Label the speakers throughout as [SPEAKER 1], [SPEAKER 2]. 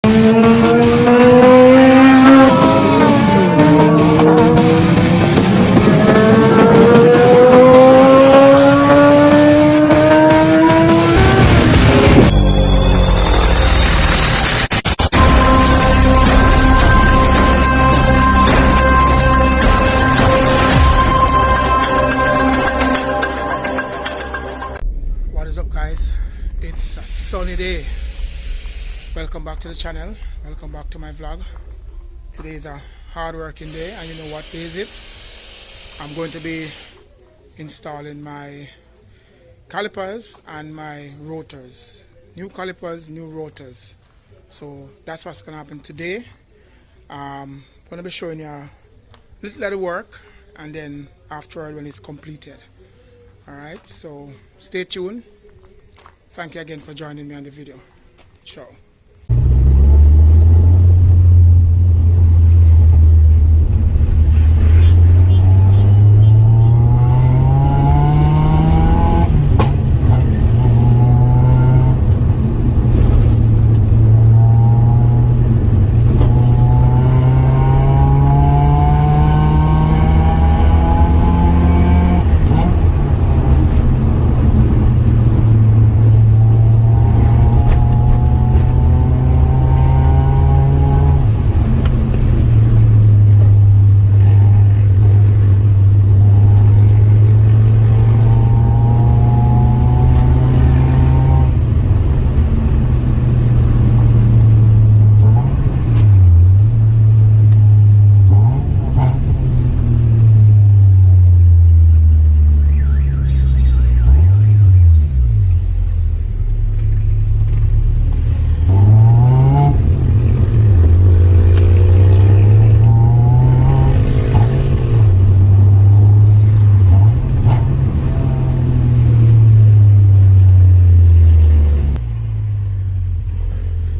[SPEAKER 1] What is up, guys? It's a sunny day. Welcome back to the channel. Welcome back to my vlog. Today is a hard working day, and you know what day is it? I'm going to be installing my calipers and my rotors. New calipers, new rotors. So that's what's going to happen today. I'm going to be showing you a little of the work, and then afterward when it's completed. Alright, so stay tuned. Thank you again for joining me on the video. Ciao.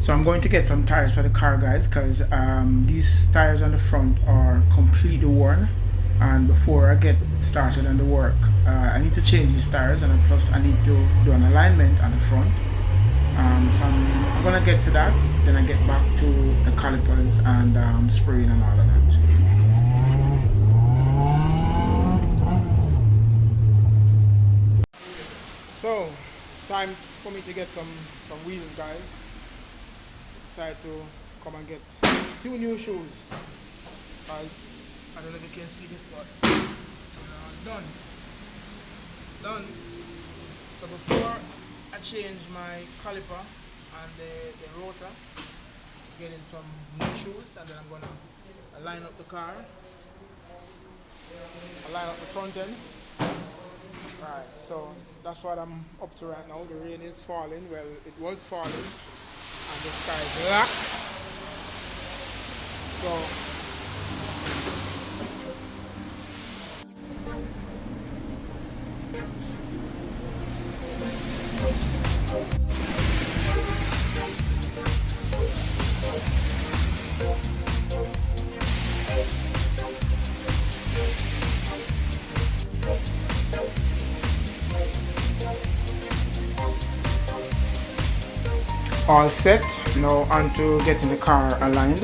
[SPEAKER 1] So I'm going to get some tires for the car, guys, because these tires on the front are completely worn, and before I get started on the work, I need to change these tires, and plus I need to do an alignment on the front. So I'm gonna get to that, then I get back to the calipers and spraying and all of that. So time for me to get some wheels, guys. Decided to come and get 2 new shoes, guys. I don't know if you can see this, but done. So before I change my caliper and the rotor, getting some new shoes, and then I'm gonna align up the car, align up the front end. Right, so that's what I'm up to right now. The rain is falling. Well, it was falling, and the sky is black. So all set. Now on to getting the car aligned.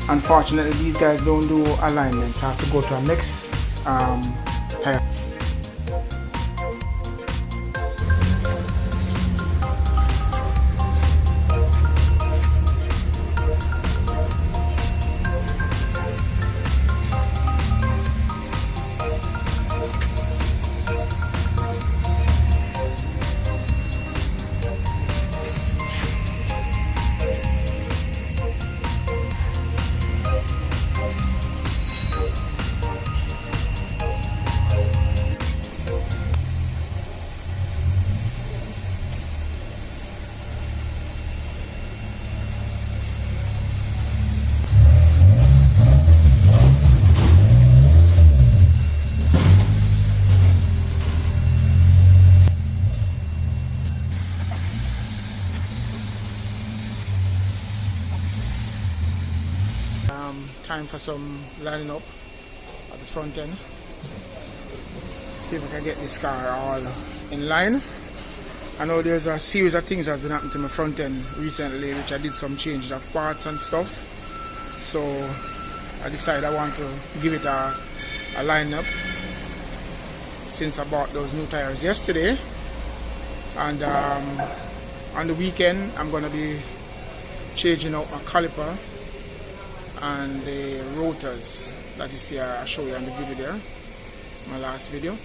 [SPEAKER 1] Unfortunately, these guys don't do alignment, so I have to go to a next tire. Time for some lining up at the front end. See if I can get this car all in line. I know there's a series of things that's been happening to my front end recently, which I did some changes of parts and stuff. So I decided I want to give it a lineup since I bought those new tires yesterday. And on the weekend I'm going to be changing out my caliper and the rotors that is here. I show you on the video there, my last video.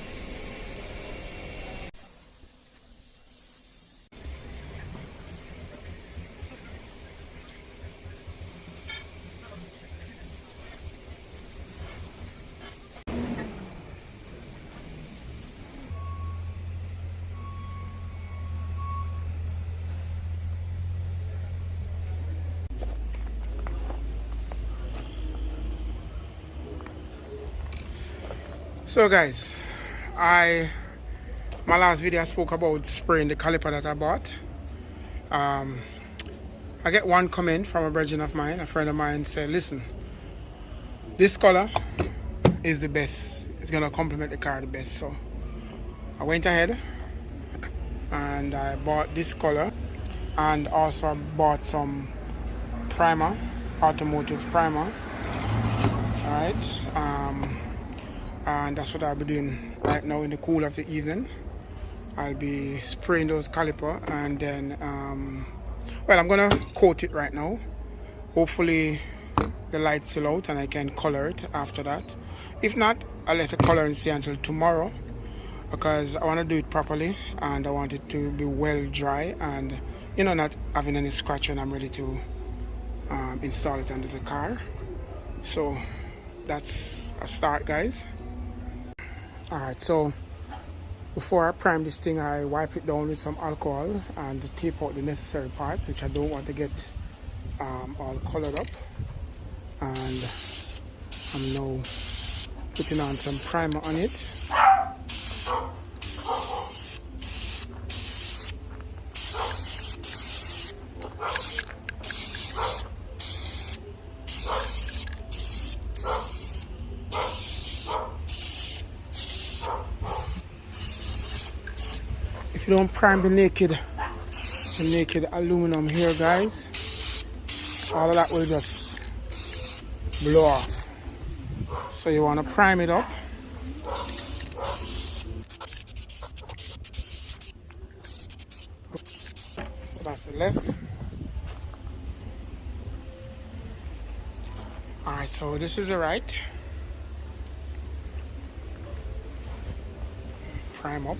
[SPEAKER 1] So guys, my last video I spoke about spraying the caliper that I bought. I get one comment from a brethren of mine, a friend of mine said, listen, this color is the best, it's gonna complement the car the best. So I went ahead and I bought this color, and also bought some primer, automotive primer. Alright, and that's what I'll be doing right now in the cool of the evening. I'll be spraying those caliper, and then well, I'm gonna coat it right now. Hopefully the light's still out and I can color it after that. If not, I'll let the coloring stay until tomorrow, because I want to do it properly and I want it to be well dry and, you know, not having any scratch when I'm ready to install it under the car. So that's a start, guys. Alright, so before I prime this thing, I wipe it down with some alcohol and tape out the necessary parts, which I don't want to get all colored up. And I'm now putting on some primer on it. If you don't prime the naked aluminum here, guys, all of that will just blow off. So you want to prime it up. So that's the left. Alright, so this is the right. Prime up.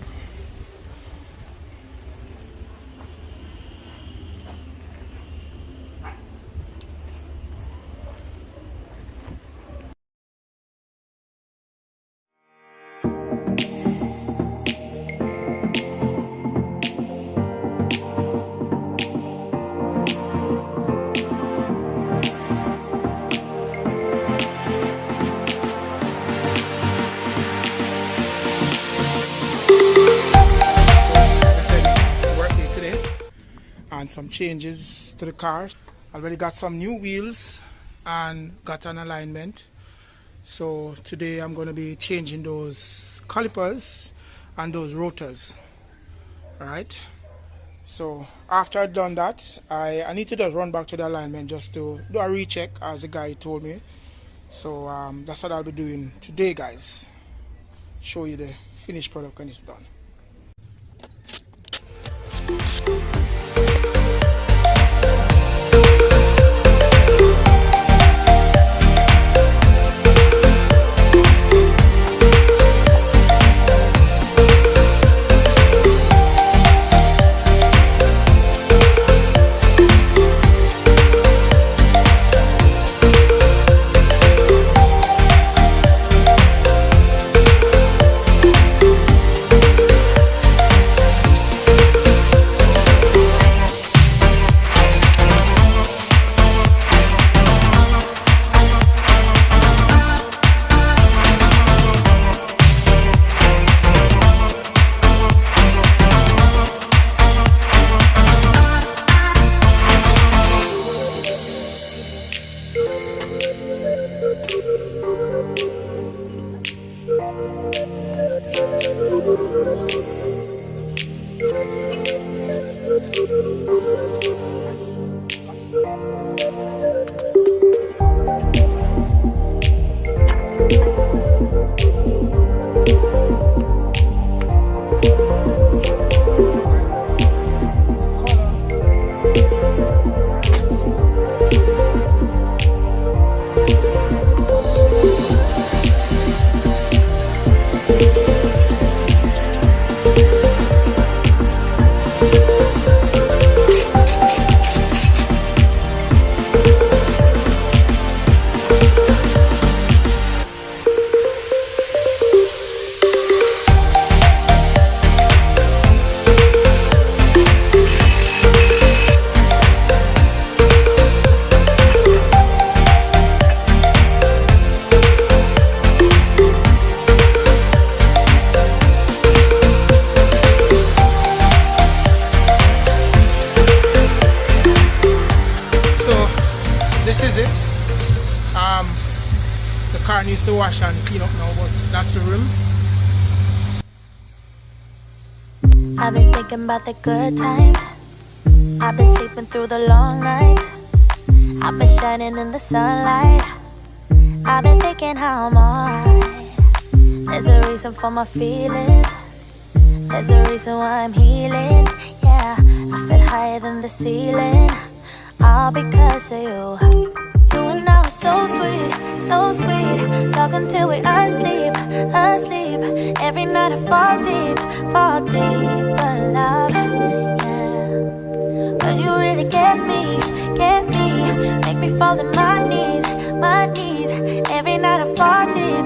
[SPEAKER 1] And some changes to the car. Already got some new wheels and got an alignment. So today I'm going to be changing those calipers and those rotors. Alright, so after I've done that, I need to just run back to the alignment just to do a recheck, as the guy told me. So that's what I'll be doing today, guys. Show you the finished product when it's done. car needs to wash and clean up now, but that's the rim.
[SPEAKER 2] I've been thinking about the good times. I've been sleeping through the long nights. I've been shining in the sunlight. I've been thinking how I'm alright. There's a reason for my feelings. There's a reason why I'm healing. Yeah, I feel higher than the ceiling. All because of you. You and I were so sweet, so sweet. Talking till we asleep, asleep. Every night I fall deep, but love, yeah. Cause you really get me, make me fall to my knees, my knees. Every night I fall deep,